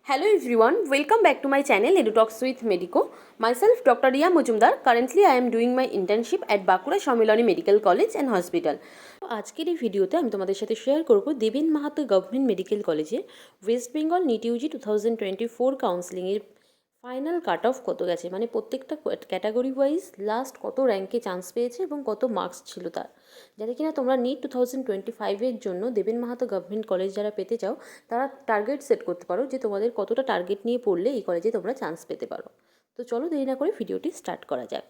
Hello everyone, welcome back to my channel EduTalks with Medico. Myself Dr. Riya Mujumdar. Currently I am doing my internship at Bakura Shamilani Medical College and Hospital. আজকের এই ভিডিওতে আমি তোমাদের সাথে share করব Deben Mahato government medical কলেজে west Bengal NEET UG 2024 কাউন্সেলিংয়ের final cut off কত গেছে, মানে প্রত্যেকটা ক্যাটাগরি ওয়াইজ লাস্ট কত র্যাঙ্কে চান্স পেয়েছে এবং কত মার্কস ছিল তার, যাতে কিনা তোমরা নিট 2025-এর জন্য দেবেন মাহাতো গভর্নমেন্ট কলেজ যারা পেতে চাও তারা টার্গেট সেট করতে পারো যে তোমাদের কতটা টার্গেট নিয়ে পড়লে এই কলেজে তোমরা চান্স পেতে পারো। তো চলো দেরি না করে ভিডিওটি স্টার্ট করা যাক।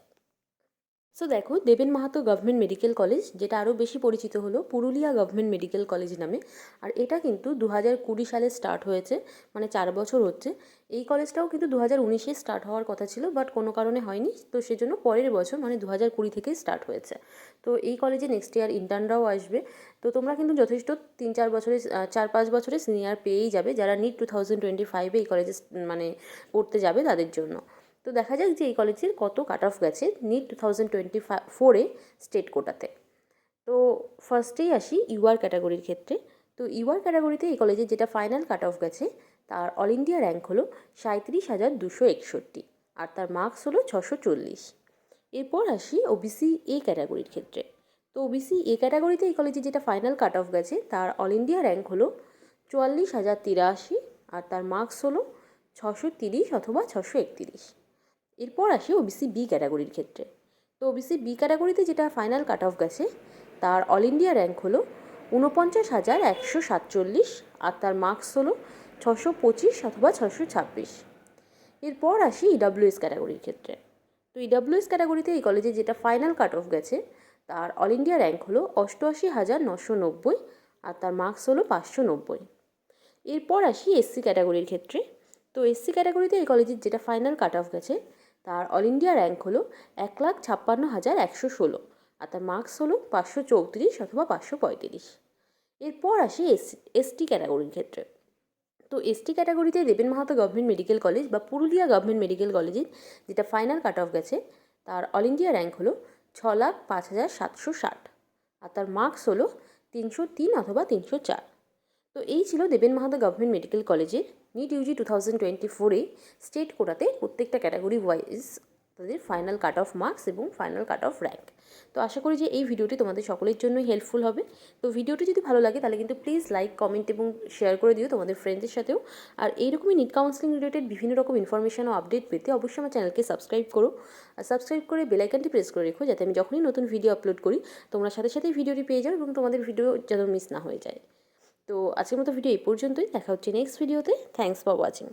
সো দেখো, দেবেন মাহাতো গভর্নমেন্ট মেডিকেল কলেজ, যেটা আরও বেশি পরিচিত হলো পুরুলিয়া গভর্নমেন্ট মেডিকেল কলেজ নামে, আর এটা কিন্তু 2020 সালে স্টার্ট হয়েছে, মানে 4 বছর হচ্ছে। এই কলেজটাও কিন্তু 2019-এ স্টার্ট হওয়ার কথা ছিল, বাট কোনো কারণে হয়নি, তো সেজন্য পরের বছর মানে 2020 থেকেই স্টার্ট হয়েছে। তো এই কলেজে নেক্সট ইয়ার ইন্টার্নরাও আসবে। তো তোমরা কিন্তু যথেষ্ট 4-5 বছরে সিনিয়র পেয়েই যাবে যারা নিট 2025-এ এই কলেজে মানে পড়তে যাবে তাদের জন্য। তো দেখা যাক যে এই কলেজের কত কাট অফ গেছে নিট 2024-এ স্টেট কোটাতে। তো ফার্স্টেই আসি ইউআর ক্যাটাগরির ক্ষেত্রে। তো ইউআর ক্যাটাগরিতে এই কলেজের যেটা ফাইনাল কাট অফ গেছে তার অল ইন্ডিয়া র্যাঙ্ক হলো 37,261 আর তার মার্কস হলো 640। এরপর আসি ওবিসি এ ক্যাটাগরির ক্ষেত্রে। তো ওবিসি এ ক্যাটাগরিতে এই কলেজে যেটা ফাইনাল কাট অফ গেছে তার অল ইন্ডিয়া র্যাঙ্ক হলো 44,083 আর তার মার্কস হলো 630 অথবা 631। এরপর আসি ওবিসি বি ক্যাটাগরির ক্ষেত্রে। তো ওবিসি বি ক্যাটাগরিতে যেটা ফাইনাল কাট অফ গেছে তার অল ইন্ডিয়া র্যাঙ্ক হলো 49,147 আর তার মার্কস হলো 625 অথবা 626। এরপর আসি ইডাব্লিউএস ক্যাটাগরির ক্ষেত্রে। তো ইডাব্লিউএস ক্যাটাগরিতে এই কলেজে যেটা ফাইনাল কাট অফ গেছে তার অল ইন্ডিয়া র্যাঙ্ক হলো 88,990 আর তার মার্কস হলো 590। এরপর আসি এসসি ক্যাটাগরির ক্ষেত্রে। তো এসসি ক্যাটাগরিতে এই কলেজের যেটা ফাইনাল কাট অফ গেছে তার অল ইন্ডিয়া র্যাঙ্ক হলো 1,56,116 আর তার মার্কস হলো 534 অথবা 535। এরপর আসি এসটি ক্যাটাগরির ক্ষেত্রে। তো এসটি ক্যাটাগরিতে দেবেন মাহাতো গভর্নমেন্ট মেডিকেল কলেজ বা পুরুলিয়া গভর্নমেন্ট মেডিকেল কলেজের যেটা ফাইনাল কাট অফ গেছে তার অল ইন্ডিয়া র্যাঙ্ক হলো 6,05,760 আর তার মার্কস হলো 303 অথবা 304। তো এই ছিল দেবেন মাহাতো গভর্নমেন্ট মেডিকেল কলেজের নিট ইউজি 2024-এ স্টেট কোটাতে প্রত্যেকটা ক্যাটাগরি ওয়াইজ তাদের ফাইনাল কাট অফ মার্কস এবং ফাইনাল কাট অফ র্যাঙ্ক। তো আশা করি যে এই ভিডিওটি তোমাদের সকলের জন্যই হেল্পফুল হবে। তো ভিডিওটি যদি ভালো লাগে তাহলে কিন্তু প্লিজ লাইক, কমেন্ট এবং শেয়ার করে দিও তোমাদের ফ্রেন্ডদের সাথেও। আর এইরকমই নিট কাউন্সেলিং রিলেটেড বিভিন্ন রকম ইনফরমেশন ও আপডেট পেতে অবশ্যই আমার চ্যানেলকে সাবস্ক্রাইব করো, আর সাবস্ক্রাইব করে বেল আইকনটি প্রেস করে রেখো যাতে আমি যখনই নতুন ভিডিও আপলোড করি তোমরা সাথে সাথেই ভিডিওটি পেয়ে যাও এবং তোমাদের ভিডিও যেন মিস না হয়ে যায়। তো আজকের মতো ভিডিও এই পর্যন্তই, দেখা হচ্ছে নেক্সট ভিডিওতে। Thanks for watching.